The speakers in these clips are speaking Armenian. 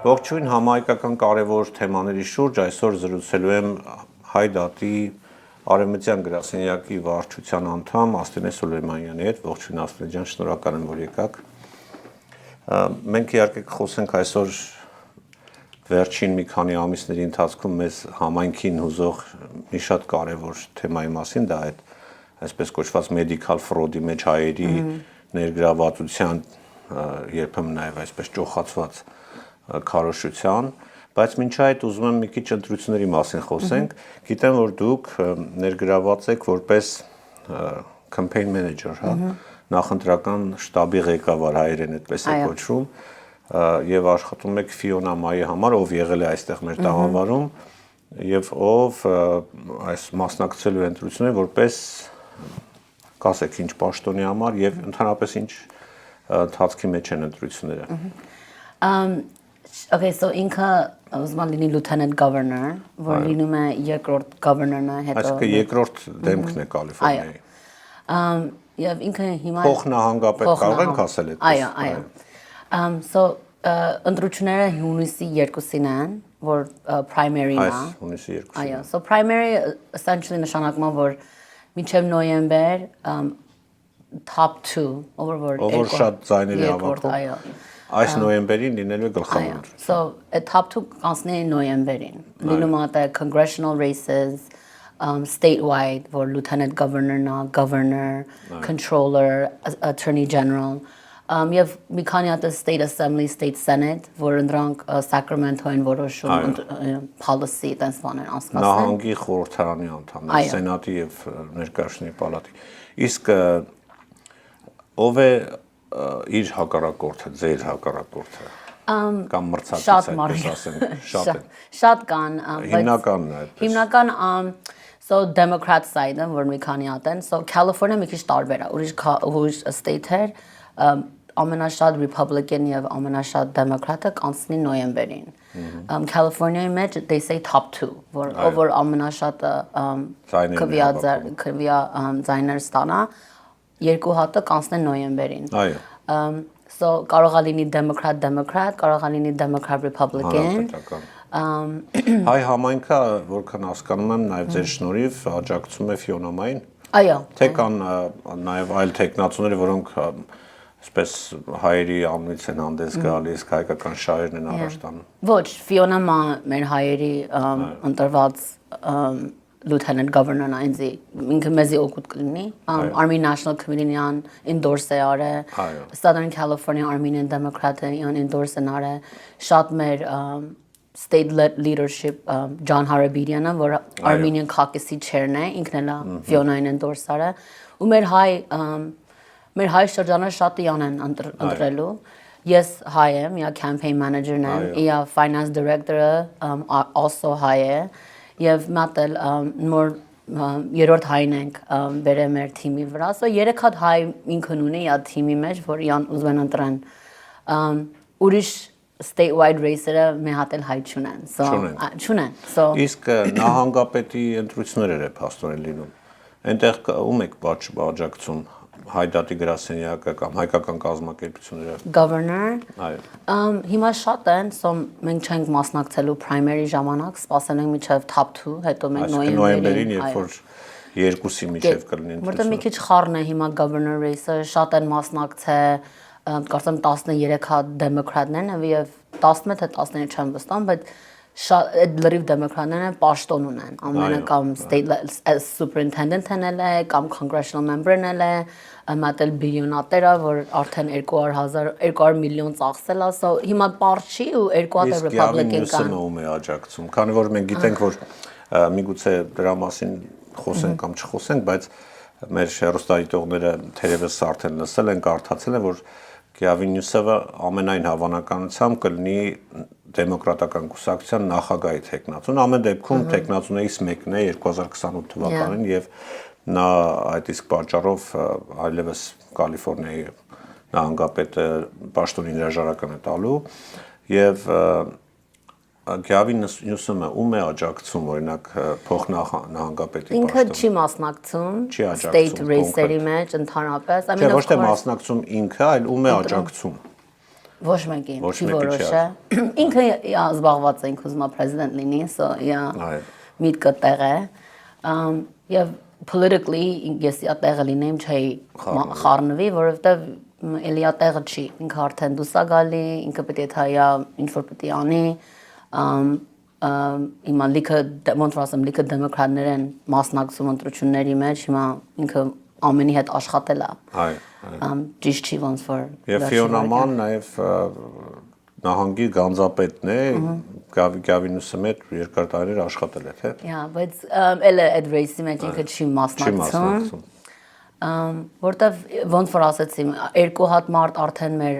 Ողջույն համահայկական կարևոր թեմաների շուրջ այսօր զրուցելու եմ Հայ դատի Արևմտյան գրասենյակի վարչության անդամ Աստենե Սուլեյմանյանի հետ։ Ողջույն Աստենե ջան, շնորհակալ եմ, որ եկաք։ Մենք իհարկե կխոսենք այսօր վերջին մի քանի ամիսների ընթացքում մեզ համայնքին հուզող մի շատ կարևոր թեմայի մասին, դա այդ այսպես կոչված medical fraud-ի մեջ հայերի ներգրավվածության, երբեմն նաև այսպես ճոխացված քարոշչության, բայց մինչ այդ ուզում եմ մի քիչ ընտրությունների մասին խոսենք։ Գիտեմ, որ դուք ներգրաված եք որպես campaign manager, հա, նախընտրական շտաբի ղեկավար հայերեն այդպես է կոչվում, եւ աշխատում եք Ֆիոնա Մայի համար, ով եղել է այստեղ մեր տաղավարում, եւ ով այս մասնակցելու է ընտրություններին որպես կասեք ինչ պաշտոնի համար եւ ընդհանրապես ինչ ընթացքի մեջ են ընտրությունները։ Okay, so ինքը ուզում եմ լինի lieutenant governor, որ լինում է երկրորդ governor-ը, հետո այսինքն երկրորդ դեմքն է Կալիֆոռնիայի։ Եվ ինքը հիմա փոխնահանգապետ կարող ենք ասել այդպես։ Այո։ So ընտրությունները հունիսի 2-ին են, որ primary-ն է։ Այս հունիսի 2-ին։ Այո, so primary essentially նշանակում է, որ մինչև նոյեմբեր top 2, որ շատ ձայների հավաքում։ Այո։ Այս նոյեմբերին լինելու է գլխավոր ընտրություն։ So top 2 կանցնի նոյեմբերին։ Լինում է congressional races, statewide, որ lieutenant governor-նա, governor, controller, attorney general, եւ մի քանի հատ state assembly, state senate, որ նրանք Sacramento են որոշում policy տենց բաներ անցկացնել։ Նահանգի խորհրդարանի անդամներ, սենատի եւ ներկայացուցիչների պալատի։ Իսկ ով է իր հակառակորդը, ձեր հակառակորդը կամ մրցակիցը, այդպես ասենք, շատ կան, հիմնականն է այդպես։ Հիմնական so Democrat side-ը, որ մի քանի հատ են, so California մի քիչ տարբեր է, ուրիշ state-եր ամենաշատ Republican եւ ամենաշատ Democrat-ը կանցնի նոյեմբերին։ California-ի մեջ they say top 2, որ ամենաշատը քվյա ձայներ ստանա, երկու հատը կանցնեն նոյեմբերին։ Այո։ So կարող է լինի Democrat, կարող է լինի Democrat Republican։ Հայ համայնքը, որքան հասկանում եմ, նաև ձեր շնորհիվ աջակցում է Ֆիոնա Մային։ Այո։ Թե կան նաև այլ տեխնացուներ, որոնք այսպես հայերի անունից են հանդես գալիս, հայկական շահերն են առաջ տանում։ Ոչ, Ֆիոնա մեր հայերի ընտրված lieutenant governor-ն այնձի ինքը մեզի օգուտ կլինի Army National Committee-ն endorse է արել Southern California Armenian Democrat-ն endorse են արել շատ մեր state leadership John Harabirian-ը որ Armenian caucus-ի chair-ն է ինքն էլ Ֆիոնային endorse արել ու մեր հայ շրջանը շատ յան են ընտրելու ես հայ եմ իա campaign manager-ն եմ իա finance director-ը also հայ է Եվ մատել նոր երրորդ հայն ենք բերել մեր թիմի վրա, so երեք հատ հայ ինքն ունի ա թիմի մեջ, որ յան ուզում են ընտրեն։ Ուրիշ statewide race-երը մի հատ էլ հայ չունեն, so չունեն։ So իսկ նահանգապետի ընտրությունները փաստորեն լինում։ Այնտեղ ում եք աջակցում Հայ դատի գրասենյակը կամ հայկական կազմակերպությունները Governor Այո Հիմա շատ են, so մենք չենք մասնակցելու primary ժամանակ, սպասել ենք մինչև top 2, հետո մենք նոյեմբերին, երբ որ երկուսի միջև կլինի Որտեղ մի քիչ խառն է հիմա governor race-ը, շատ են մասնակցել, կարծեմ 13 հատ դեմոկրատներն եւ 11 թե 13 չեմ վստահ, բայց շատ լրիվ դեմոկրատներն պաշտոն ունեն, ամենը կամ state superintendent-ն է, կամ congressional member-ն է, մատել բիլիոնատերը, որ արդեն 200 միլիոն ծախսել է, so հիմա բարձ չի ու 200 Republican կան։ Իսկ ում է աջակցում, քանի որ մենք գիտենք, որ միգուցե դրա մասին խոսենք կամ չխոսենք, բայց մեր հեռուստադիտողները թերևս արդեն լսել են, կարդացել են, որ Գավին Նյուսովը ամենայն հավանականությամբ կլինի դեմոկրատական կուսակցության նախագահի տեխնացուն, ամեն դեպքում տեխնացուներից մեկն է 2028 թվականին եւ նա այդ իսկ պատճառով այլևս Կալիֆոռնիայի նահանգապետը պաշտոնին հրաժարական է տալու եւ Գավին Նյուսոմը ում է աջակցում օրինակ փոխնահանգապետի պաշտոն։ Ինքը չի մասնակցում state race-երի մեջ ընդհանրապես, Չէ, ոչ թե մասնակցում ինքը, այլ ում է աջակցում։ Ոչ մեկին, չի որոշը։ Ինքը զբաղված է, ինքը ուզում է president լինի, so միտքը տեղ է։ Եվ politically ես իա տեղը լինեմ չէի խառնվի, որովհետև էլի տեղը չի, ինքը արդեն դուրս է գալի, ինքը պետք է թայա ինչ որ պետք է անի, հիմա լիքը ոնց որ ասեմ, լիքը դեմոկրատներ են մասնակցում ընտրությունների մեջ, հիմա ինքը ամենի հետ աշխատել է։ Ճիշտ չի ոնց որ։ Եվ Ֆիոնա Ման նաև նահանգի գանձապետն է, Գավինուսը մեջ երկար տարիներ աշխատել է, թե։ Բայց էլ այդ ռեյսի մեջ ինքը չի մասնակցում։ Որտեվ ոնց որ ասեցի, երկու հատ մարդ արդեն մեր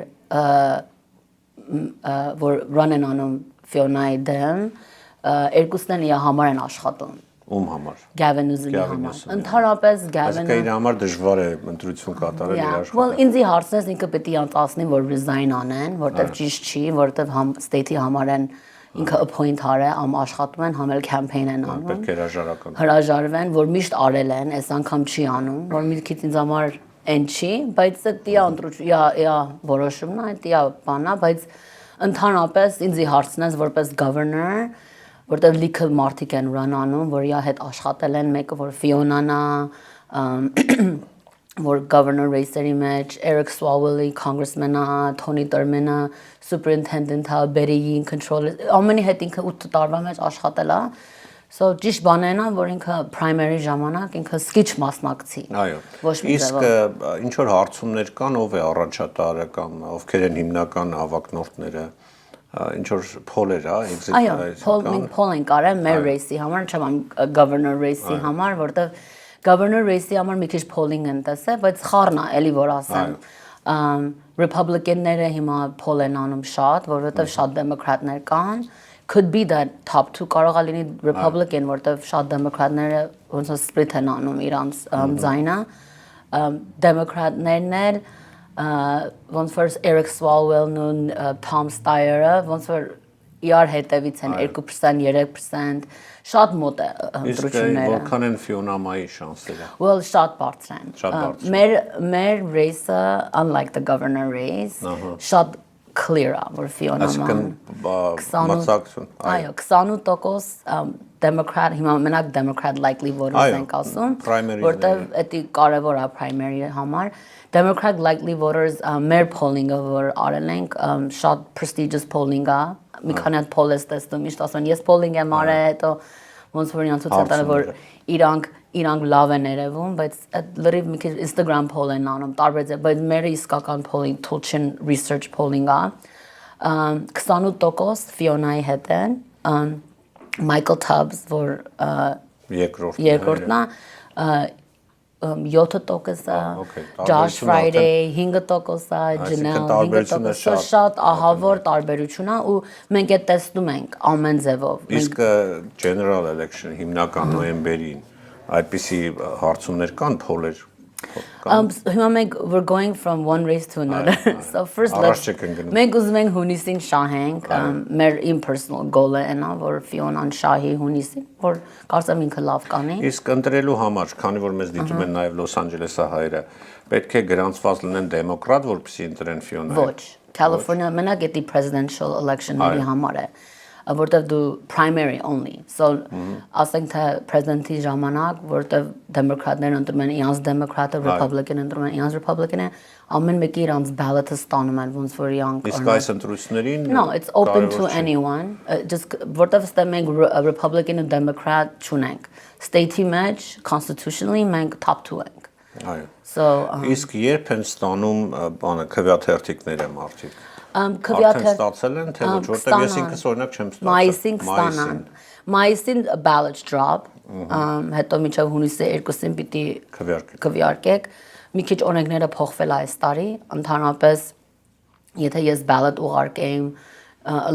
որ run են անում Ֆիոնայի դեմ, երկուսն են իր համար են աշխատում։ Ում համար։ Գավինուսի համար։ Ընդհանրապես Գավինը։ Իսկ իր համար դժվար է ընտրություն կատարել իր աշխատանքը։ Well, ինձի հարցնես ինքը պետք է անցնի, որ resign անեն, որտեվ ճիշտ չի, որտեվ state-ի համար են ինքը appoint արել, աշխատում են, համ էլ campaign են անում։ Պետք է հրաժարական։ Հրաժարվեն, որ միշտ արել են, այս անգամ չի անում, որ մի քիչ ինձ համար այն չի, բայց դա ընտրություն, որոշումն է, դա բանա, բայց ընդհանրապես ինձի հարցնես որպես governor, որտեղ լիքը մարդիկ են run անում, որ իա հետ աշխատել են, մեկը որ Ֆիոնան է, որ governor race-երի մեջ, Eric Swalwell-ի congressman-ը, Tony Thurman-ը, superintendent-ը, Betty-ին controller, ամենի հետ ինքը 8 տարվա մեջ աշխատել է, so ճիշտ բանն է, որ ինքը primary ժամանակ ինքը սկիչ մասնակցի։ Այո։ Իսկ ինչ որ հարցումներ կան, ով է առաջատարը կամ ովքեր են հիմնական ավագնորդները, ինչ որ փոլեր, Այո, փոլ են կարել մեր race-ի համար, չեմ governor race-ի համար, որտեղ governor race-ի համար մի քիչ polling են տեսել, բայց խառն է, էլի որ ասեմ։ Republican-ները հիմա poll են անում շատ, որովհետև շատ դեմոկրատներ կան, could be that top 2 կարող է լինի Republican, որտեղ շատ դեմոկրատները ոնց որ split են անում իրանց ձայնը, դեմոկրատներն էլ ոնց որ Eric Swalwell-ն ու Tom Steyer-ը ոնց որ իրար հետևից են 2%, 3%, շատ մոտ է ընտրությունները։ Իսկ որքան են Ֆիոնա Մայի շանսերը։ Well, շատ բարձր են։ Մեր race-ը, unlike the governor race, շատ clear է, որ Ֆիոնա Ման 28% Democrat, հիմա մենակ Democrat likely voters ենք ասում, որտեղ էդի կարևոր է primary-ի համար։ Democrat likely voters մեր polling-ը որ արել ենք, շատ prestigious polling է, մի քանի հատ poll ես տեսնում, միշտ ասում ես polling եմ արել, հետո ոնց որ իրանց ցույց տալը որ իրանք լավ են երևում, բայց այդ լրիվ մի քիչ Instagram poll են անում, տարբեր ձև, բայց մեր իսկական polling, Tulchin research polling-ը 28% Ֆիոնայի հետ են, Michael Tubbs, որ երկրորդն է, 7% է, Josh Friday 5% է, Janelle 5%, շատ ահավոր տարբերություն է ու մենք այդ տեսնում ենք ամեն ձևով։ Իսկ general election հիմնական նոյեմբերին այդպիսի հարցումներ կան, փոլեր Հիմա մենք we're going from one race to another. So first մենք ուզում ենք հունիսին շահենք, մեր impersonal goal-ը այնա, որ Ֆիոնան շահի հունիսին, որ կարծեմ ինքը լավ կանի։ Իսկ ընտրելու համար, քանի որ մեզ դիտում են նաև Լոս Անջելեսի հայերը, պետք է գրանցված լինեն դեմոկրատ, որպեսզի ընտրեն Ֆիոնային։ Ոչ, California մենակ էդի presidential election-ների համար է, որտեղ դու primary only, so ասենք թե president-ի ժամանակ, որտեղ դեմոկրատներն ընտրում են իրանց դեմոկրատը, republican ընտրում են իրանց republican-ը, ամեն մեկի իրանց ballot-ը ստանում են, ոնց որ իրանք։ Իսկ այս ընտրություններին No, it's open to anyone, just որտեղ ստե մենք republican ու democrat չունենք, state-ի մեջ constitutionally մենք top 2 ենք։ Այո։ So իսկ երբ են ստանում բանը քվեաթերթիկները մարդիկ։ Քվեաթեր ստացել են, թե ոչ, որտեղ ես ինքս օրինակ չեմ ստացել։ Մայիսին կստանան։ Մայիսին ballot drop, հետո մինչև հունիսի 2-ին պիտի քվեարկեք։ Մի քիչ օրենքները փոխվել է այս տարի, ընդհանրապես եթե ես ballot ուղարկեմ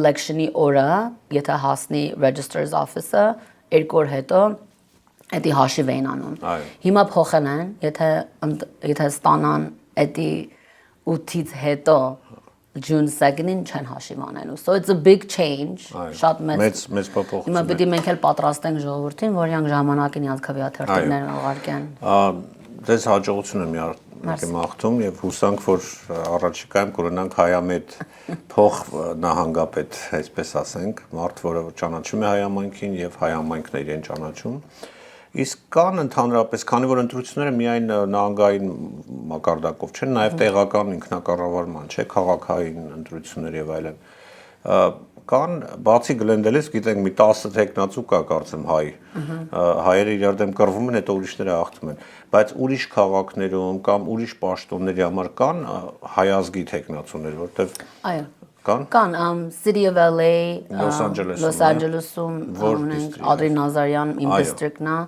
election-ի օրը, եթե հասնի registrar's office-ը 2 օր հետո էդի հաշիվ էին անում։ Հիմա փոխել են, եթե ստանան էդի 8-ից հետո June 2-ին չեն հաշիվ անելու։ So it's a big change, շատ մեծ փոփոխություն։ Հիմա պետք է մենք էլ պատրաստենք ժողովրդին, որ իրանք ժամանակին իրանք քվեաթերթիկներն ուղարկեն։ Դες հաջողություն եմ Մենք մաղթում եւ հուսանք, որ առաջիկայում կունենանք հայամետ փող նահանգապետ, այսպես ասենք, մարդ, որը ճանաչում է հայամայնքին եւ հայամայնքն է իրեն ճանաչում։ Իսկ կան ընդհանրապես, քանի որ ընտրությունները միայն նահանգային մակարդակով չեն, նաև տեղական ինքնակառավարման, չէ, քաղաքային ընտրություններ եւ այլն։ Կան բացի Գլենդելից, գիտենք, մի 10 տեխնացու կա, կարծեմ, հայ։ Հայերը իրար դեմ կռվում են, հետո ուրիշները հաղթում են, բայց ուրիշ քաղաքներում կամ ուրիշ պաշտոնների համար կան հայազգի տեխնացուներ, որտեղ Այո։ Կան City of LA, Los Angeles-ում ունենք Ադրի Նազարյան, իմ district-ն է,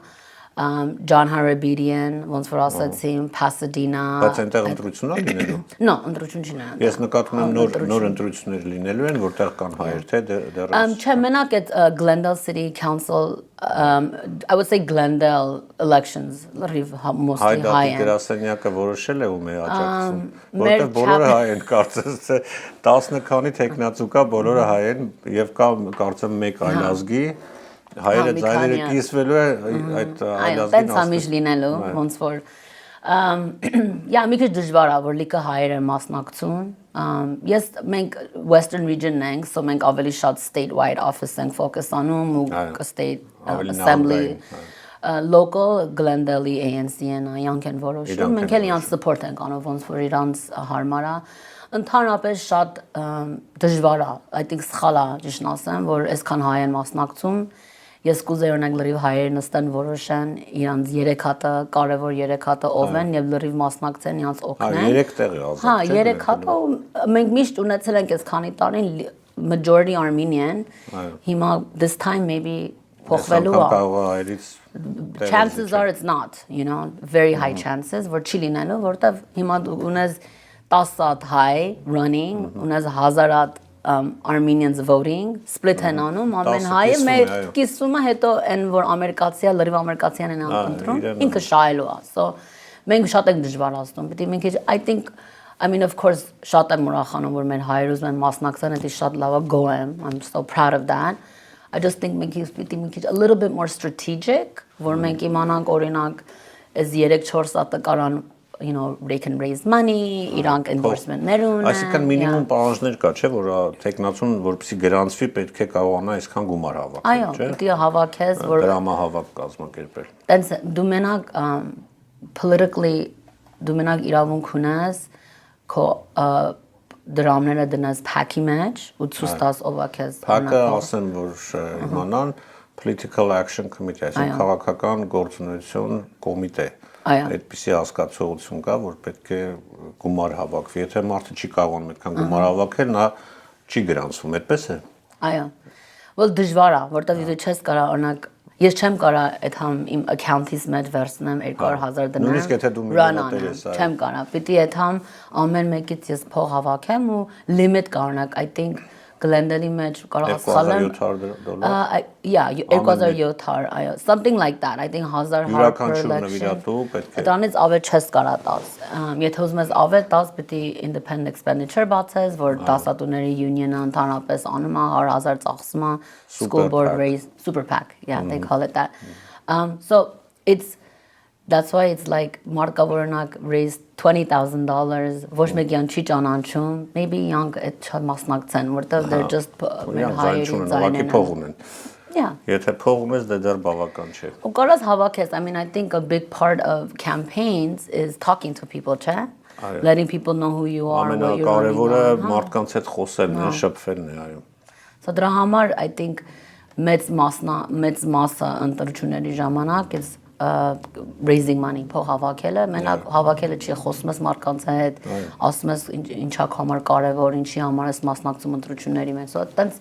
John Harabedian, ոնց որ ասացին, Pasadena։ Բայց այնտեղ ընտրություններ լինելու։ No, ընտրություն չունեն։ Ես նկատում եմ նոր ընտրություններ լինելու են, որտեղ կան հայեր, թե դեռ Չէ, մենակ այդ Glendale City Council, I would say Glendale elections, լրիվ mostly high Հայ end։ գրասենյակը որոշել է ում է աջակցում, որտեղ բոլորը հայ են, կարծես թե 10 քանի տեխնացու կա, բոլորը հայ են եւ կա կարծեմ մեկ այլազգի հայերը ձայները կիսվելու է այդ այլազգին տենց ամիջ լինելու, ոնց որ մի քիչ դժվար է, որ լիքը հայեր են մասնակցում։ Մենք Western Region-ն ենք, so մենք ավելի շատ statewide office ենք focus անում ու state assembly local Glendale ANC-ն իրանք են որոշում, մենք էլ իրանք support ենք անում, ոնց որ իրանք հարմար է։ Ընդհանրապես շատ դժվար է, I think սխալ է ճիշտ ասեմ, որ այսքան հայ են մասնակցում։ Ես կուզեի օրինակ լրիվ հայեր նստեն որոշեն իրանց 3 հատը, կարևոր 3 հատը ով են եւ լրիվ մասնակցեն իրանց օգնեն։ 3 տեղի ազատ չէ։ 3 հատը մենք միշտ ունեցել ենք այս քանի տարին majority Armenian։ Հիմա this time maybe փոխվելու է։ Chances are it's not, you know, very high chances, որ չի լինելու, որտեվ հիմա ունես 10 հատ հայ running, ունես 1000 հատ Armenians voting, split են անում, ամեն հայը մեր կիսումը հետո են որ ամերիկացիա, լրիվ ամերիկացիան են ընտրում, ինքը շահելու է։ So մենք շատ ենք դժվարացնում, պիտի մենք I think I mean of course շատ եմ ուրախանում որ մեր հայերը ուզում են մասնակցեն, դա շատ լավ է, go am, I'm so proud of that. I just think մենք a little bit more strategic, որ մենք իմանանք օրինակ այս 3-4 հատը կարան you know, they can raise money, իրանք endorsement-ներ ունեն։ Այսինքն մինիմում պահանջներ կա, չէ, որ տեխնացուն որպեսզի գրանցվի, պետք է կարողանա այսքան գումար հավաքել, չէ։ Այո, պետք է հավաքես, որ դրամահավաք կազմակերպել։ Տենց դու մենակ politically դու մենակ իրավունք ունես քո դրամները դնես PAC-ի մեջ ու ցույց տաս ով է քեզ։ PAC-ը ասեն, որ իմանան Political Action Committee, այսինքն քաղաքական գործունեություն կոմիտե։ Այդպիսի հասկացողություն կա, որ պետք է գումար հավաքվի։ Եթե մարդը չի կարողանում այդքան գումար հավաքել, նա չի գրանցվում, այդպես է։ Այո։ Well դժվար է, որտեղ դու չես կարող օրինակ ես չեմ կարող այդ համ իմ account-ից մեջ վերցնեմ 200,000 դնեմ։ Նույնիսկ եթե դու միլիոնատեր ես, չեմ կարող։ Պիտի այդ համ ամեն մեկից ես փող հավաքեմ ու limit կանոնակ, I think Glendale-ի մեջ կարող ասալեմ $2,700 yeah 2,700 այո something like that I think 1000 յուրաքանչյուր նվիրատու պետք է դրանից ավել չես կարա տաս եթե ուզում ես ավել տաս պետք է independent expenditure բացես որ դասատուների union-ը ընդհանրապես անում է 100,000 ծախսում է school board raise super PAC yeah they call it that so that's why it's like Markavornak raised $20,000 ոչ մեկյան չի ճանաչում maybe young այդ մասնակցեն որտեղ they're just մեր հայերի ձայնեն փող ունեն yeah եթե փող ունես դա դեռ բավական չէ ու կարաս հավաքես I mean I think a big part of campaigns is talking to people չէ letting people know who you are what you're ամենակարևորը մարդկանց հետ խոսելն է շփվելն է այո so դրա համար I think մեծ մասը ընտրությունների ժամանակ is raising money փող հավաքելը մենակ հավաքելը չի խոսում ես մարդկանց հետ ասում ես ինչա համար կարևոր ինչի համար ես մասնակցում ընտրությունների մեջ so that's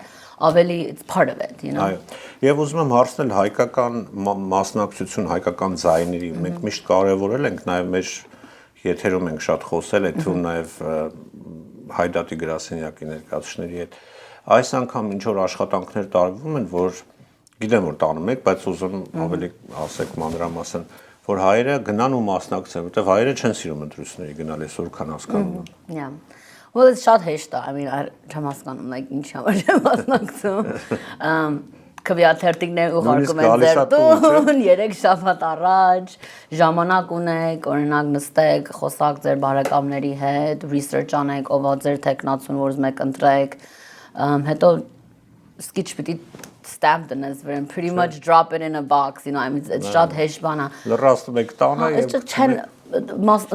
ավելի it's part of it you know այո եւ ուզում եմ հարցնել հայկական մասնակցություն հայկական ձայների մենք միշտ կարևորել ենք նաեւ մեր եթերում ենք շատ խոսել այդ ու նաեւ հայդատի գրասենյակի ներկայացուցիչների հետ այս անգամ ինչ որ աշխատանքներ տարվում են որ գիտեմ որ տանում եք, բայց ուզում ավելի ասեք մանրամասն, որ հայերը գնան ու մասնակցեն, որտեղ հայերը չեն սիրում ընտրությունների գնալ այսօր քան հասկանում։ Yeah. Well, it's շատ հեշտ է, I mean, չեմ հասկանում, like ինչ համար չեմ մասնակցում։ քվեաթերթիկներ ուղարկում են ձեր տուն 3 շաբաթ առաջ, ժամանակ ունեք, օրինակ նստեք, խոսակ ձեր բարեկամների հետ, research անեք, ով է ձեր տեխնացուն, որ ուզում եք ընտրեք, հետո սկիչ պիտի stamp դնես վրան, pretty much drop it in a box, you know, I mean, it's շատ հեշտ բան է։ Լրացնում եք տանը եւ չեն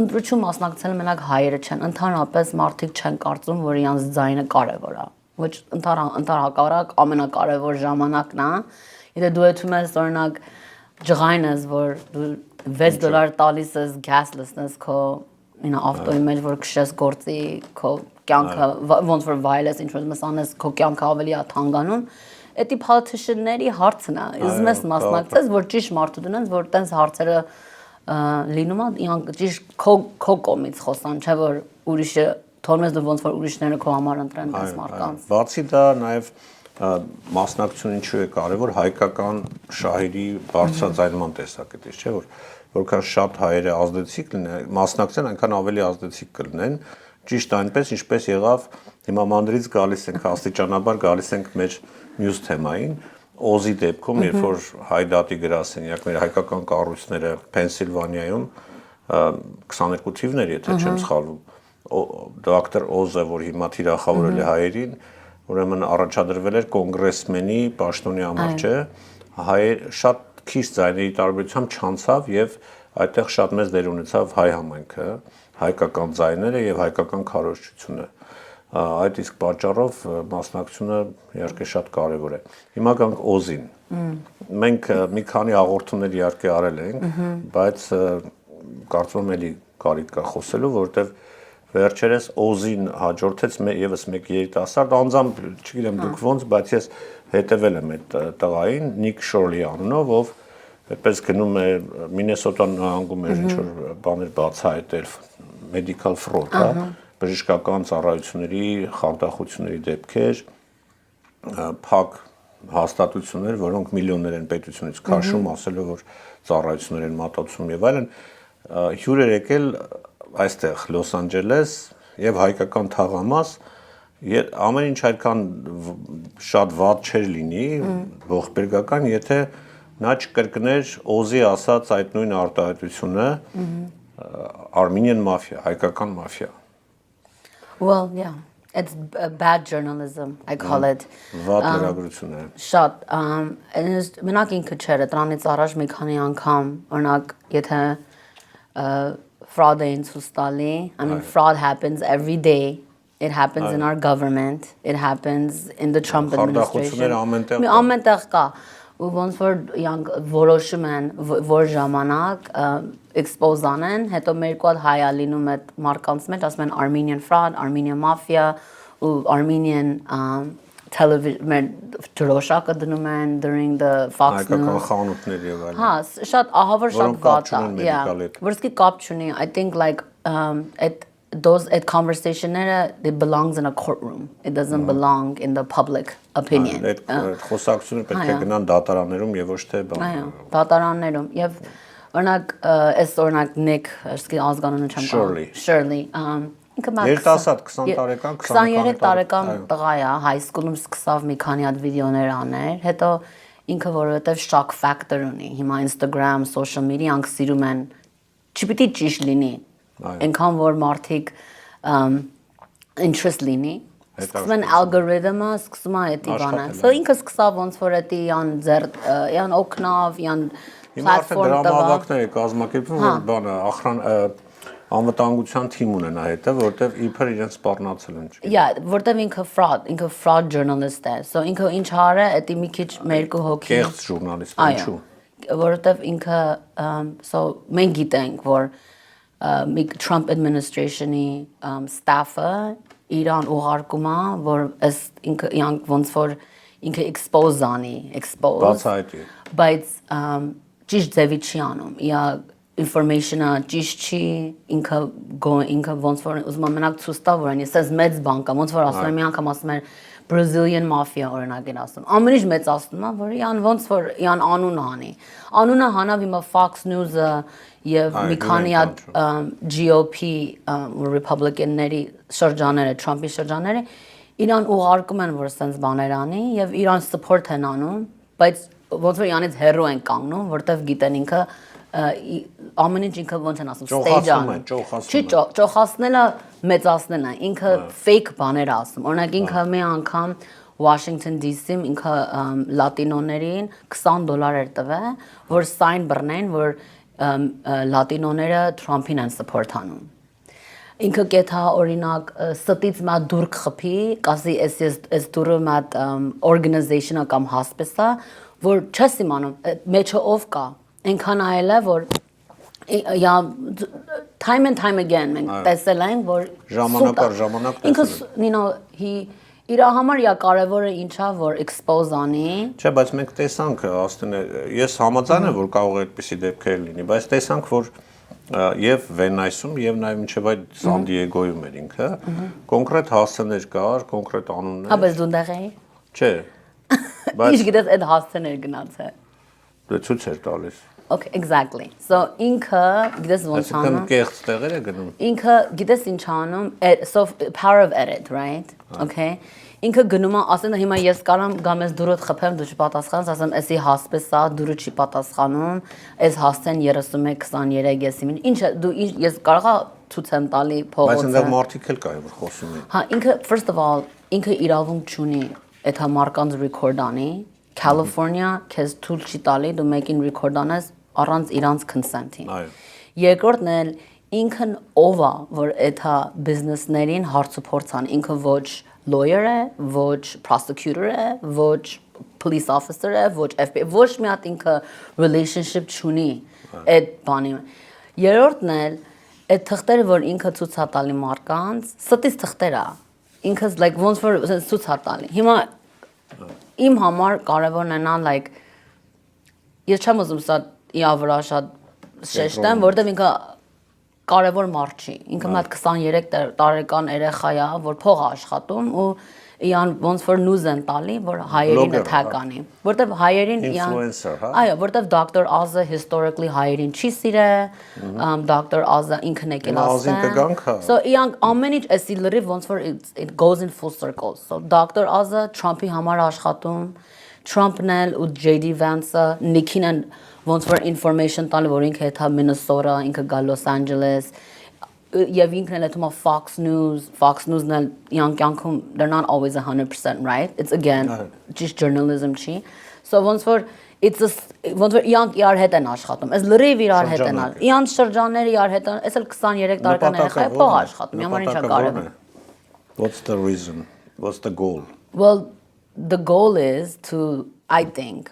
ընտրություն մասնակցել մենակ հայերը չեն, ընդհանրապես մարդիկ չեն կարծում, որ իրանց ձայնը կարևոր է, ոչ ընդհանրակարգ ամենակարևոր ժամանակն է։ Եթե դու ეთում ես օրինակ ջղայնես, որ դու $6 տալիս ես gas լցնես քո, you know, ավտոյի մեջ, որ քշես գործի, քո կյանքը ոնց որ վայելես, ինչ որ մսանես, քո կյանքը ավելի է թանկանում։ Էդի politician-ների հարցն է, ուզում ես մասնակցես, որ ճիշտ մարդու դնեն, որ տենց հարցերը լինում է, իրանք ճիշտ քո կողմից խոսան, չէ՞ որ ուրիշը թողնում ես դու ոնց որ ուրիշները քո համար ընտրեն այս մարդկանց։ Բացի դա նաև մասնակցությունը ինչու է կարևոր հայկական շահերի բարձրաձայնման տեսակետից, չէ՞ որ որքան շատ հայերը ազդեցիկ լինեն, մասնակցեն, այնքան ավելի ազդեցիկ կլինեն, ճիշտ այնպես, ինչպես եղավ հիմա մանրից գալիս ենք, աստիճանաբար գալիս ենք մեր մյուս թեմային, Օզի դեպքում, երբ որ Հայդատի գրասենյակները, հայկական կառույցները Փենսիլվանիայում 22 թիվներ, եթե չեմ սխալվում, դոկտոր Օզը, որ հիմա թիրախավորել է հայերին, ուրեմն առաջադրվել էր կոնգրեսմենի պաշտոնի համար, չէ, հայեր շատ քիչ ձայների տարբերությամբ չանցավ եւ այդտեղ շատ մեծ դեր ունեցավ հայ համայնքը, հայկական ձայները եւ հայկական քարոզչությունը։ Այդ իսկ պատճառով մասնակցությունը իհարկե շատ կարևոր է։ Հիմա գանք Օզին։ Մենք մի քանի հաղորդումներ իհարկե արել ենք, բայց կարծում եմ էլի կարիք կա խոսելու, որովհետեւ վերջերս Օզին հաջորդեց եւս մեկ երիտասարդ, անձամբ չգիտեմ դուք ոնց, բայց ես հետևել եմ այդ տղային, Նիկ Շորլի անունով, ով այդպես գնում է Մինեսոտա նահանգում էր ինչ որ բաներ բացահայտել, medical fraud, հա, բժշկական ծառայությունների խարդախությունների դեպքեր, փակ հաստատություններ, որոնք միլիոններ են պետությունից քաշում, ասելով որ ծառայություններ են մատուցում եւ այլն, հյուր էր եկել այստեղ Լոս Անջելես եւ հայկական թաղամաս, ամեն ինչ այդքան շատ վատ չէր լինի, ողբերգական, եթե նա չկրկներ Օզի ասած այդ նույն արտահայտությունը Armenian mafia, հայկական մաֆիա։ Well, yeah, it's bad journalism, I call it. Վատ լրագրություն է։ Շատ, մենակ ինքը չէր, դրանից առաջ մի քանի անգամ, օրինակ, եթե fraud էին ցույց տալի, I mean, fraud happens every day. It happens in our government. It happens in the Trump administration. Ամենտեղ կա։ Ու ոնց որ իրանք որոշում են որ ժամանակ expose անեն, հետո մեր կողմից հայա լինում է մարկանց մեջ, ասում են Armenian fraud, Armenian mafia ու Armenian television դրոշակը դնում են during the Fox News։ Հայկական խանութներ եւ այլն։ Հա, շատ ահավոր շատ վատ է։ Yeah, որսկի կապ չունի։ I think like at conversationները it belongs in a courtroom. It doesn't belong in the public opinion. Այդ խոսակցությունը պետք է գնան դատարաններում եւ ոչ թե բան։ Այո, դատարաններում եւ օրինակ այս օրինակ Nick ազգանունը չեմ կարող։ Shirley, ինքը երիտասարդ 20 տարեկան 23 տարեկան տղա է, high school-ում սկսավ մի քանի հատ վիդեոներ անել, հետո ինքը որովհետեւ shock factor ունի։ Հիմա Instagram, social media անք սիրում են չպիտի ճիշտ լինի։ Այնքան որ մարդիկ interest լինի, սկսում են algorithm-ը, սկսում է էդի բանը։ So ինքը սկսավ ոնց որ էդի յան օգնավ, յան platform տվավ։ Դրամավակներ է կազմակերպվում, որ բանը անվտանգության թիմ ունենա հետը, որտեվ իբր իրենց սպառնացել են։ Yeah, որտեվ ինքը fraud journalist է։ So ինքը ինչ արը, էդի մի քիչ մերկու հոգի։ Կեղծ ժուրնալիստ, ինչու։ Որտեվ ինքը so մենք գիտենք, որ Trump administration-ի staff-ը իրան ուղարկում է, որ ինքը ոնց որ ինքը expose անի, բացահայտի։ Բայց ճիշտ ձևի չի անում։ Իա information-ը ճիշտ չի, ինքը ոնց որ ուզում եմ մենակ ցույց տա, որ ես այս մեծ բան կա, ոնց որ ասում եմ մի անգամ ասում եմ Brazilian mafia օրինակ են ասում։ Ամեն ինչ մեծացնում է, որ իան ոնց որ իան անուն հանի։ Անունը հանավ հիմա Fox News-ը եւ մի քանի հատ GOP Republican-ների շրջանները, Trump-ի շրջանները իրան ուղարկում են, որ sense բաներ անի եւ իրան support են անում բայց ոնց որ իրանից հերո են կանգնում, որտեվ գիտեն ինքը ամեն ինչ ինքը ոնց են ասում, stage-ան։ Չի ճոխացնելը մեծացնելն է, ինքը fake բաներ ասում։ Օրինակ ինքը մի անգամ Washington DC-ում ինքը լատինոներին $20 էր տվել, որ sign բռնեն, որ լատինոները Trump-ին են support անում։ Ինքը կեթա օրինակ ստից մա դուր խփի, կասի այս դուրը մա organization-ը կամ hospice-ը, որ չես իմանում մեջը ով կա, այնքան այլ է, որ time and time again մենք տեսել ենք, որ ժամանակ առ ժամանակ ինքը իր համար իա կարևորը ինչա, որ expose անի։ Չէ, բայց մենք տեսանք, աստենե, ես համաձայն եմ, որ կարող է այդպիսի դեպքեր լինի, բայց տեսանք, որ եւ Վենայսում եւ նաեւ մինչեւ այդ Սան Դիեգոյում էր ինքը կոնկրետ հասցեներ կար, կոնկրետ անուններ։ Հա, բայց դու դեղ էի։ Չէ։ Բայց Իսկ գիտես այդ հասցեներ գնացել։ Դե ցույց էր տալիս։ Okay, exactly. So ինքը գիտես ոնց անում։ Այսինքն կեղծ տեղեր է գնում։ Ինքը գիտես ինչ անում, so power of edit, right? Okay. Ինքը գնում է, ասեն հիմա ես կարամ գամ ես դուրդ խփեմ, դու չպատասխանես, ասեմ, էսի հասպեսա, դուրը չի պատասխանում, այս հասցեն 31-23 եսի մին։ Ինչը դու ես կարողա ցույցեմ տալի փողոցը։ Բայց այնտեղ մարդիկ էլ կա, որ խոսում են։ Հա, ինքը first of all, ինքը իրավունք չունի այդ համարկանց record անի, California քեզ թույլ չի տալի դու մեկին record անես առանց իրանց consent-ին։ Այո։ Երկրորդն էլ ինքն ով է, որ այդ բիզնեսներին հարցուփորձան, ինքը ոչ lawyer է, ոչ prosecutor է, ոչ police officer է, ոչ FBI, ոչ մի հատ ինքը relationship չունի այդ բանի։ Երրորդն էլ այդ թղթերը, որ ինքը ցույց է տալի մարկանց, ստից թղթեր է։ Ինքը like ոնց որ ցույց է տալի։ Հիմա իմ համար կարևորն է նա like ես չեմ ուզում սա իա վրա շատ շեշտեմ, որտեղ ինքը կարևոր մարդ չի։ Ինքը մատ 23 տարեկան երեխա է, որ փող է աշխատում ու իան ոնց որ նուզ են տալի, որ հայերին attack անի։ Որտեվ հայերին իան influencer, հա։ Այո, որտեվ Dr. Oz-ը historically հայերին չի սիրել, Dr. Oz-ը ինքն է կելասեն։ So իան ամեն ինչ էսի լրիվ ոնց որ it goes in full circle. So Dr. Oz-ը Trump-ի համար աշխատում, Trump-ն էլ ու JD Vance-ը Nikki-ն են ոնց որ information տալի, որ ինքը հետա Minnesota, ինքը գա Los Angeles, եւ ինքն էլ հետո Fox News-ն էլ իան կյանքում they're not always 100% right. It's again just journalism չի. So ոնց որ ոնց որ իան իրար հետ են աշխատում։ Այս լրիվ իրար հետ են աշխատում։ Իան շրջանները իրար հետ են, այս էլ 23 տարեկան երեխա է փող աշխատում, համար ինչա կարևոր։ What's the reason? What's the goal? Well, the goal is to, I think,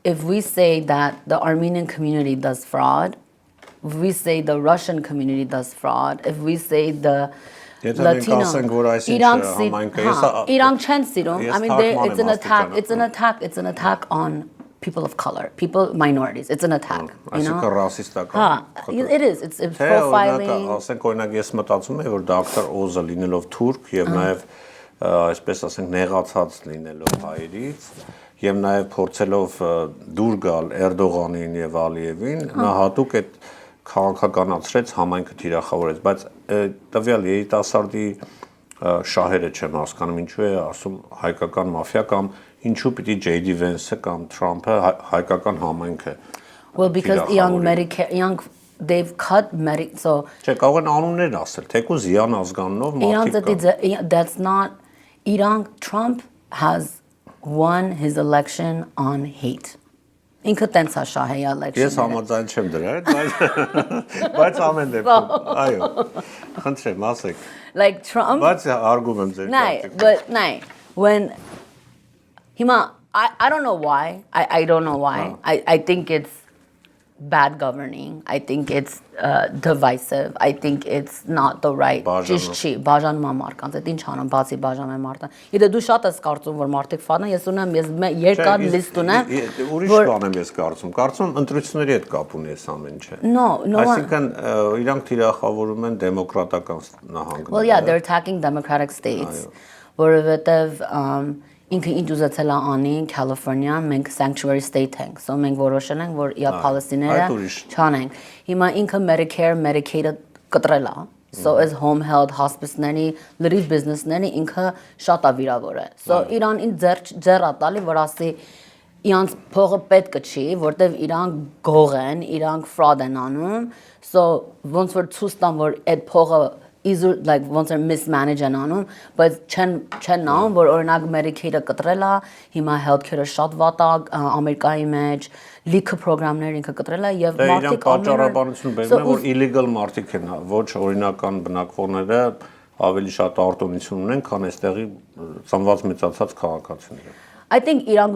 if we say that the Armenian community does fraud, if we say the Russian community does fraud, if we say the Latino, Iran չեն սիրում, I mean, it's an attack on people of color, minorities. It's an attack. Այսինքն ռասիստական։ It is. It's profiling. Ասենք օրինակ ես մտածում եմ, որ Dr. Oz-ը լինելով թուրք եւ նաեւ այսպես ասենք նեղացած լինելով հայերից եւ նաեւ փորձելով դուր գալ Էրդողանին եւ Ալիևին, նա հատուկ այդ քաղաքականացրեց համայնքը թիրախավորեց, բայց տվյալ երիտասարդի շահերը չեմ հասկանում, ինչու է ասում հայկական մաֆիա կամ ինչու պիտի JD Vance-ը կամ Trump-ը հայկական համայնքը։ Well, because they've cut so Չէ, կարող են անուններ ասել, թեկուզ Իան ազգանունով մարդիկ կան։ That's not Iran. Trump has won his election on hate. Ինքը տենց է շահեի election։ Ես համաձայն չեմ դրա հետ, բայց ամեն դեպքում, այո։ Խնդրեմ, ասեք։ Like Trump. Բայց հարգում եմ ձեր կարգը։ But when I don't know why. I don't know why. I think it's bad governing. I think it's divisive. I think it's not the right. Ճիշտ չի, բաժանում է մարդկանց, այդ ինչ անում, բացի բաժանում է մարդը։ Եթե դու շատ ես կարծում, որ մարդիկ ֆան են, ես ունեմ, ես երկար լիստ ունեմ։ Ուրիշ բան եմ ես կարծում ընտրությունների հետ կապ ունի այս ամեն ինչը։ No. Այսինքն իրանք թիրախավորում են դեմոկրատական նահանգները։ Well, yeah, they're attacking democratic states. Որովհետև ինքը ինչ ուզեցել է անի California, մենք sanctuary state ենք, so մենք որոշել ենք, որ իա Պալեստիները չանենք։ Հիմա ինքը Medicare, Medicaid-ը կտրել է, so as home health hospice-ների, լրիվ բիզնեսների ինքը շատ է վիրավոր է։ So Իրանին ձեռ է տալի, որ ասի իրանց փողը պետք չի, որտեվ իրանք գող են, իրանք fraud են անում, so ոնց որ ցույց տան որ այդ փողը like ոնց որ mismanage են անում, բայց չեն նայում որ օրինակ Medicaid-ը կտրել է, հիմա healthcare-ը շատ վատ է Ամերիկայի մեջ, լիքը ծրագրեր ինքը կտրել է եւ մարդիկ պատճառաբանություն բերում են որ illegal մարդիկ են, ոչ օրինական բնակվողները ավելի շատ արտոնություն ունեն, քան այստեղի ծնված մեծացած քաղաքացիները I think Iran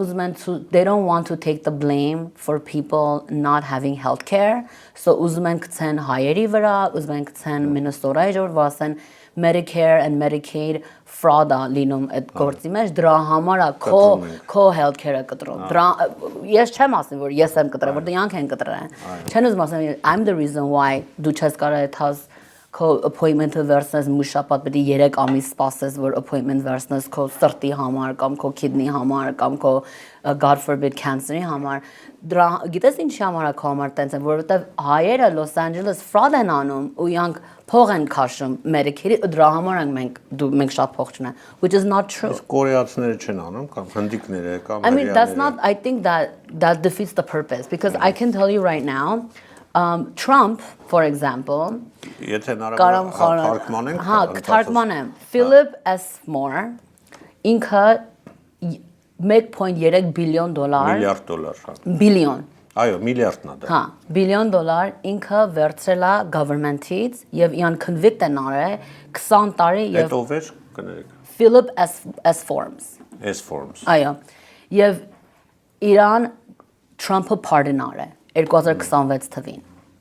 they don't want to take the blame for people not having healthcare. So Uzman kten hayeri vara, Uzman kten Minnesota jor vasen Medicare and Medicaid fraud linum et գործի մեջ դրա համար քո healthcare-ը կտրում։ Դրա ես չեմ ասում որ ես եմ կտրել, որ դրանք են կտրել։ Չեն ուզում ասեմ I'm the reason why դու չես կարող այդհաս քո appointment-ը վերցնես մուշապատ պետք է 3 ամիս սպասես որ appointment վերցնես քո սրտի համար կամ քո kidney համար կամ քո God forbid cancer-ի համար դրա գիտես ինչի համար է քո համար տենց է որովհետև հայերը Los Angeles fraud են անում ու իրանք փող են քաշում Medicaid-ի դրա համար մենք շատ փող չունենք which is not true կորեացիները չեն անում կամ հնդիկները կամ I mean that's not I think that defeats the purpose because I can tell you right now Trump, for example, Philip S. Moore, ինքը $1.3 billion billion Այո, միլիարդն է դա։ Հա, billion dollar ինքը վերցրել է government-ից եւ իրան convict են արել 20 տարի եւ Այդ ով էր կներեք։ Philip S. Forms S. Forms։ Այո։ Եվ Իրան Trump-ը pardon արել 2026 թվին։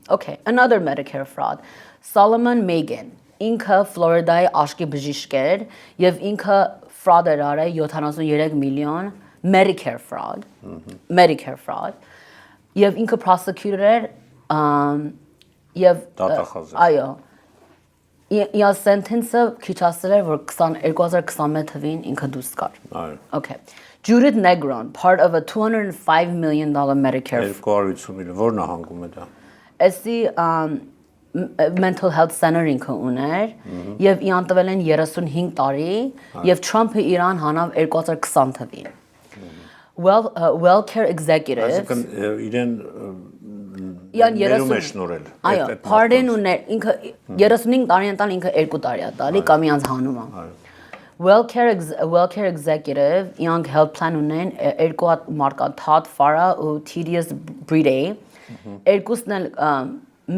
Okay, another Medicare fraud. Solomon Magan, ինքը Ֆլորիդայի աշկի բժիշկ էր եւ ինքը fraud էր արել 73 միլիոն Medicare fraud. Medicare fraud. Եվ ինքը prosecutor էր եւ դատախազ։ Այո։ Իր sentence-ը քիչ ասել էր որ 2021 թվին ինքը դուրս գար։ Այո։ Okay. Judith Negron, part of a $205 million Medicare 250 միլիոն, որն է հանգում է դա։ Էսի mental health center ինքը ուներ եւ իրան տվել են 35 տարի եւ Trump-ը իրան հանավ 2020 թվին։ Wellcare executive Այսինքն իրեն ներում է շնորհել։ Այո, pardon ուներ ինքը 35 տարի ընտան ինքը 2 տարի է տալի կամ իրանց հանում է։ Wellcare executive young health plan ունեն երկու մարկա Todd Farah ու Tedious Bride երկուսն էլ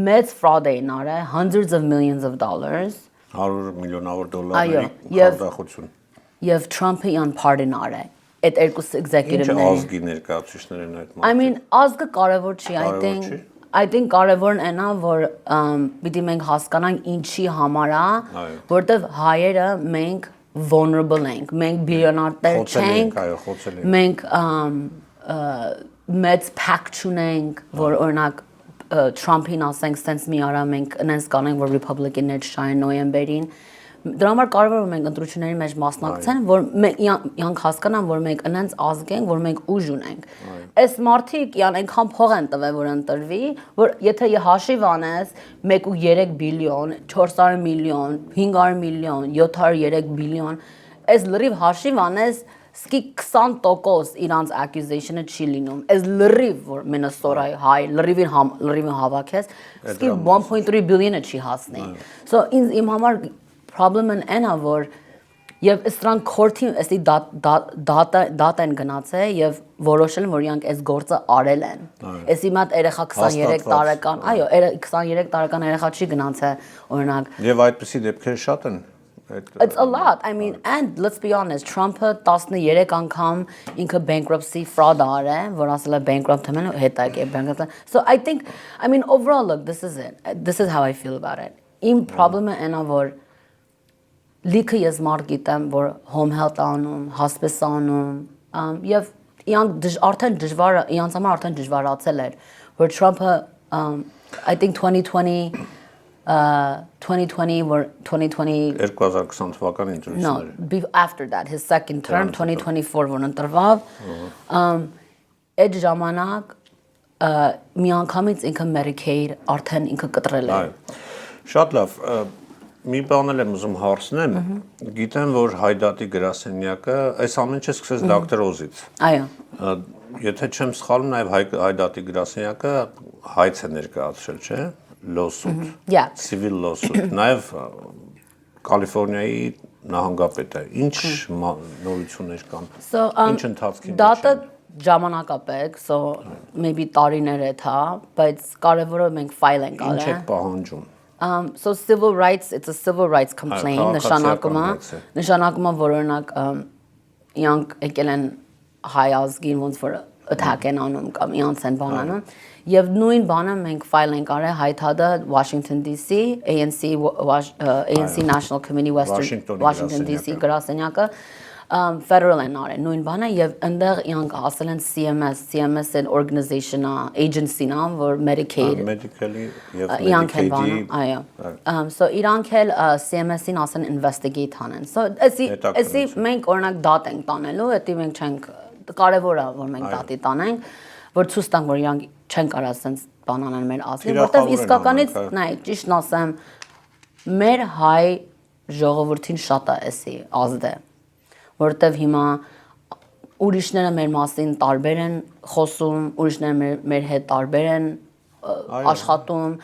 մեծ fraud էին արել hundreds of millions of dollars 100 միլիոնավոր դոլարների խարդախություն եւ Trump-ը իրան pardon արել այդ երկու executive-ները Ինչ ազգի ներկայացուցիչներ են այդ I mean ազգը կարևոր չի I think կարևորն այնա որ պիտի մենք հասկանանք ինչի համար է որտեվ հայերը մենք vulnerable ենք մենք բիլիոներներ չենք մենք մեծ pack չունենք որ օրինակ Trump-ին ասենք sense մի արա մենք այնպես կանենք որ Republican-ներ շային նոյեմբերին դրա համար կարևոր է մենք ընտրությունների մեջ մասնակցեն որ մենք հասկանան որ մենք այնպես ազգ ենք որ մենք ուժ ունենք այս մարդիկ իրան այնքան փող են տվել որ ընտրվի որ եթե հաշիվ անես 1.3 բիլիոն 400 միլիոն 500 միլիոն 703 բիլիոն այս լրիվ հաշիվ անես Սկի 20% իրանց accusation-ը չի լինում։ Այս լրիվ որ Minnesota-ի հայ լրիվին հավաքես, սկի 1.3 billion-ը չի հասնի։ So իմ համար problem-ն այնա որ եւ սրանք court-ին էսի data են գնացել եւ որոշել են որ իրանք այս գործը արել են։ Էսի մատ երեխա 23 տարեկան, այո, 23 տարեկան երեխա չի գնացել օրինակ։ Եվ այդպիսի դեպքեր շատ են։ It's a lot. I mean, and let's be honest, Trump-ը 13 անգամ ինքը bankruptcy fraud արել, որ ասել է bankrupt թեմեն հետագե bankrupt. So I think, I mean, overall, look, this is it. This is how I feel about it. Իմ problem-ը այնա որ լիքը ես մարդ գիտեմ, որ home health անում, hospice անում, եւ իրանք արդեն դժվար, իրանց համար արդեն դժվարացել էր, որ Trump-ը I think 2020 or 2020 2020 թվականի ընտրությունները No, after that his second term 2024 որ ընտրվավ այդ ժամանակ մի անգամից ինքը Medicaid արդեն ինքը կտրել է Շատ լավ մի բան եմ ուզում հարցնեմ գիտեմ որ Հայդատի գրասենյակը այս ամենը սկսեց դոկտոր Օզից Այո Եթե չեմ սխալվում, նաև Հայդատի գրասենյակը հայց է ներկայացրել, չէ՞, lawsuit, Yeah. civil lawsuit, նաև Կալիֆոռնիայի նահանգապետը։ Ինչ նորություններ կան։ Ինչ ընթացքի մեջ Դատը են։ ժամանակապետ, so maybe տարիներ է թա, բայց կարևորը մենք file ենք Ինչ արել։ եք պահանջում։ So civil rights, it's a civil rights complaint, քաղաքացիական նշանակում է որ օրինակ իրանք եկել են հայ ազգին ոնց որ attack են անում կամ իրանց են բան անում եւ նույն բանը մենք file ենք արել հայտադը Washington DC, ANC National Committee Washington DC գրասենյակը federal են արել նույն բանը եւ այնտեղ իրանք ասել են CMS an organization agency-նա որ Medicaid Medically եւ իրանք են Medicaid-ի բանը այո so իրանք էլ CMS-ին ասեն investigate անեն so էսի մենք օրինակ դատ ենք տանելու էդի մենք չենք կարևոր է որ մենք դատի տանենք որ ցույց տանք որ իրանք չեն կարող ասենց բան անեն մեր ազգին որտեվ իսկականից նայ ճիշտն ասեմ մեր հայ ժողովրդին շատ է էսի ազդե որտեվ հիմա ուրիշները մեր մասին տարբեր են խոսում, ուրիշները մեր հետ տարբեր են աշխատում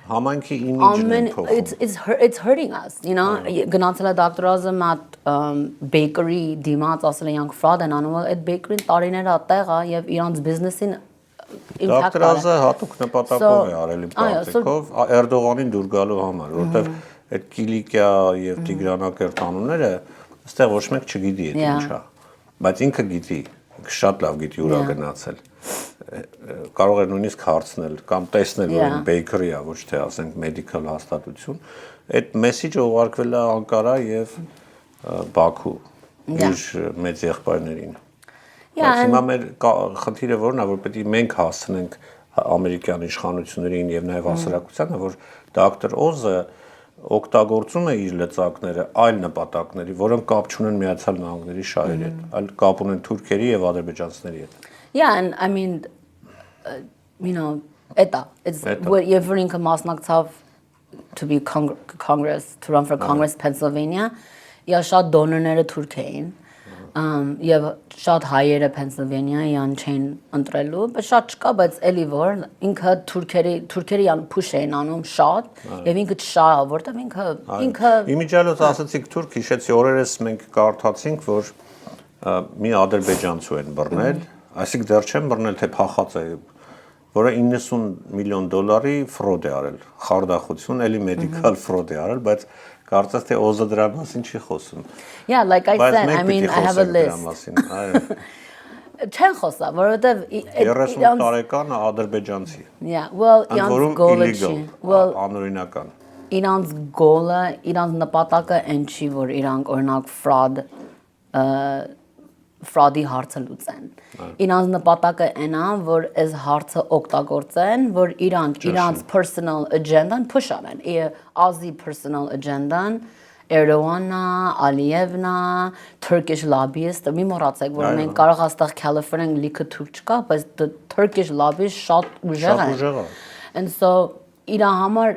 համայնքի իմիջն են փոխում it's hurting us you know գնացել է դոկտորազը մատ bakery դիմաց ասել են իրանք fraud են անում այդ bakery-ն տարիներ է տեղ է եւ իրանց բիզնեսին impact դոկտորազը հատուկ նպատակով է արել իմ կարծիքով Էրդողանին դուր գալու համար որովհետեւ այդ Կիլիկիա եւ Տիգրանակերտ անունները այստեղ ոչ մեկ չգիտի այդ ինչա բայց ինքը գիտի շատ լավ գիտի ուրա գնացել կարող է նույնիսկ հարցնել կամ տեսնել որ bakery-ա ոչ թե ասենք medical հաստատություն այդ մեսեջը ուղարկվել է Անկարա եւ Բաքու իր մեծ եղբայրներին բայց հիմա մեր խնդիրը որն է որ պետք է մենք հասցնենք ամերիկյան իշխանություններին եւ նաեւ հասարակությանը որ դոկտոր Օզը օգտագործում է իր լծակները այլ նպատակների, որոնք կապ չունեն Միացյալ Նահանգների շահերի հետ, այլ կապ ունեն թուրքերի եւ ադրբեջանցիների հետ։ Yeah, and I mean, you know, it's you've running մասնակցավ to be Congress, to run for Congress Pennsylvania, yeah, շատ դոնորները թուրք էին, եւ շատ հայերը Pennsylvania-յան չեն ընտրելու, բայց շատ չկա, բայց էլի որ ինքը թուրքերի յան push էին անում շատ եւ ինքը չշահ, որտեւ ինքը Իմիջիալոց ասացիք թուրք հիշեցի օրերս մենք կարդացինք, որ մի ադրբեջանցու են բռնել, այսինքն դեռ չեն բռնել, թե փախած է, որը $90 միլիոն ֆրոդ է արել, խարդախություն, էլի medical fraud է արել, բայց կարծես թե Օզը դրա մասին չի խոսում։ Yeah, like I said, I mean, I have a list. Չեն խոսա, որովհետև 30 տարեկան ադրբեջանցի։ Yeah, well, իրանց գոլը չի։ Well, անօրինական։ Իրանց գոլը, իրանց նպատակը այն չի, որ իրանք օրինակ fraud-ի հարցը լուծեն։ Իրանց նպատակը այն է, որ այս հարցը օգտագործեն, որ իրանց personal agenda-ն push անեն։ Ազի personal agenda-ն Erdogan-ը, Aliyevն է, Turkish lobbyist-ը, մի մոռացեք, որ մենք կարող աստեղ California-ն լիքը թուրք չկա, բայց the Turkish lobbyist շատ ուժեղ են։ And so իրա համար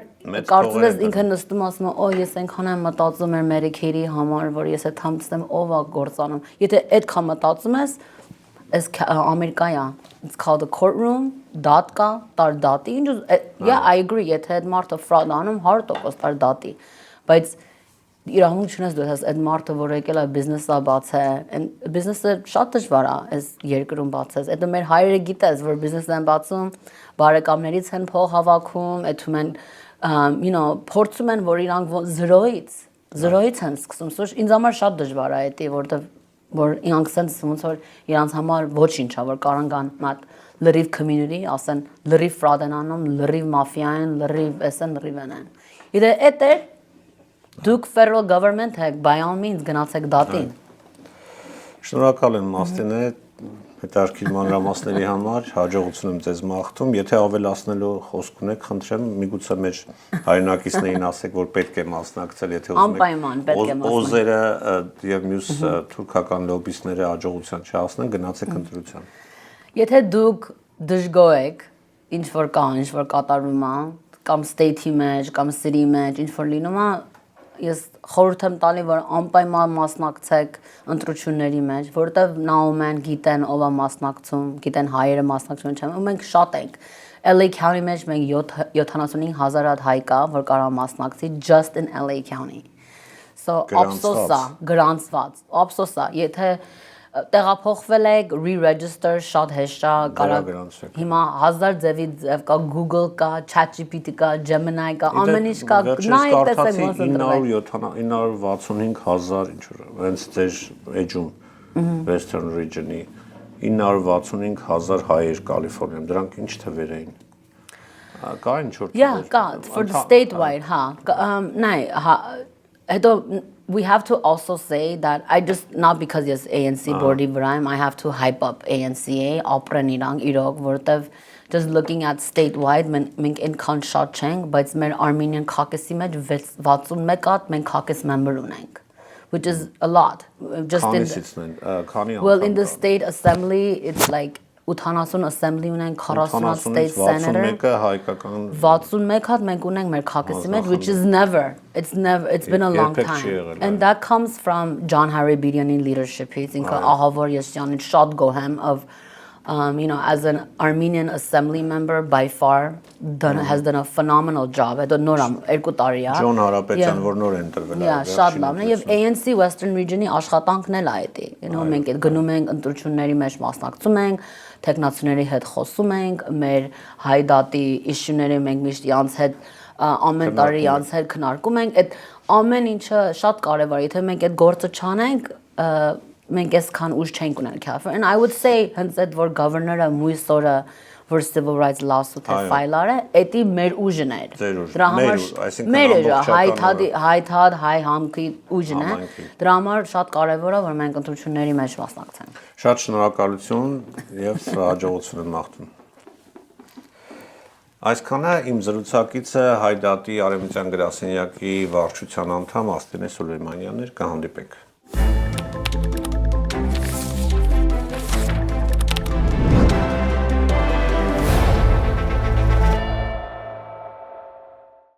կարծում ես ինքը նստում ասում է, «Օ, ես այնքան եմ մտածում եմ Medicaid-ի համար, որ ես այդ համցնեմ ով է գործանում»։ Եթե այդքան մտածում ես, այս Ամերիկայա, it's called a courtroom, դատ կա, տար դատի, yeah, I agree, եթե այդ մարդը fraud անում 100% տար դատի, բայց իրավունք չունես դու ես այդ մարդը որ եկել է բիզնեսը բացել, բիզնեսը շատ դժվար է այս երկրում բացես, այդ մեր հայրերը գիտես որ բիզնես են բացում, բարեկամներից են փող հավաքում, այդում են you know, փորձում են որ իրանք զրոյից են սկսում, սուր ինձ համար շատ դժվար է դա, որտեվ որ իրանք sense ոնց որ իրանք համար ոչինչ է, որ կարան գան մատ լրիվ community, ասեն լրիվ fraud են անում, լրիվ մաֆիա են, լրիվ էսեն, լրիվ են։ Իդե այդ դուք federal government եք, by all means գնացեք դատին։ Շնորհակալ եմ Մաստինե, հետաքրքիր մանրամասների համար, հաջողություն եմ ձեզ մաղթում, եթե ավելացնելու խոսք ունեք, խնդրեմ, միգուցե մեր հայրենակիցներին ասեք, որ պետք է մասնակցել, եթե ուզում եք օզերը եւ մյուս թուրքական լոբիստները հաջողության չհասնեն, գնացեք ընտրության։ Եթե դուք դժգոհ եք, ինչ որ կա, ինչ որ կատարվում է, կամ state-ի մեջ, կամ city-ի մեջ, ինչ որ լինում է, ես խորհուրդ եմ տալի, որ անպայման մասնակցեք ընտրությունների մեջ, որովհետև Նաումեն գիտեն ով է մասնակցում, գիտեն հայերը մասնակցում չեն, ու մենք շատ ենք։ LA County մեջ մենք 75,000 հատ հայ կա, որ կարող մասնակցի just in LA County։ So ափսոսա, գրանցված, ափսոսա, եթե տեղափոխվել եք, re-register շատ հեշտ է, կարող հիմա 1000 ձև կա, Google կա, ChatGPT կա, Gemini կա, ամեն ինչ կա, նայեք տեսեք ոնց ընտրվեք։ 975,000 ինչ որ հենց ձեր էջում Western Region-ի 965,000 հայեր Կալիֆոռնիայում, դրանք ինչ թվեր էին։ Կա ինչ որ Yeah, կա, for the statewide, հա, նայ, հետո we have to also say that I just not because yes ANC board-ի վրա եմ, I have to hype up ANCA, ապրեն իրանք իրոք, որտեվ just looking at statewide մենք այնքան շատ չենք, բայց մեր Armenian caucus-ի մեջ 61 հատ մենք caucus member ունենք, which is a lot. Just well, in the state assembly, it's like 80 assembly ունենք, 40 state senator, 61 հատ մենք ունենք մեր caucus-ի մեջ, which is it's been a long time. And that comes from John Harry Bediani leadership. He's in Ahavor Yesyan շատ գոհեմ of as an Armenian assembly member by far has done a phenomenal job. Հետո նորամ 2 տարի է։ John Հարապետյան որ նոր ընտրվել է։ Yeah, շատ լավն է եւ ANC Western Region-ի աշխատանքն էլ է դա։ Մենք այդ գնում ենք ընտրությունների մեջ մասնակցում ենք, տեխնացիների հետ խոսում ենք, մեր հայդատի issue-ները մենք միշտ իրանց հետ ամեն տարի իրանց հետ քննարկում ենք։ Այդ ամեն ինչը շատ կարեւոր է, եթե մենք այդ գործը չանենք, մենք այսքան ուժ չենք ունենա California. And I would say հենց այդ որ governor-ը մույս օրը որ civil rights lawsuit-ը file արը, էդի մեր ուժն էր։ Դրա համար մեր հայ համքի ուժն է։ Դրա համար շատ կարևոր է որ մենք ընտրությունների մեջ մասնակցենք։ Շատ շնորհակալություն եւ հաջողություն եմ մաղթում։ Այսքանը իմ զրուցակիցը Հայդատի Արևմտյան գրասենյակի վարչության անդամ Աստենե Սուլեյմանյանն էր, կհանդիպենք։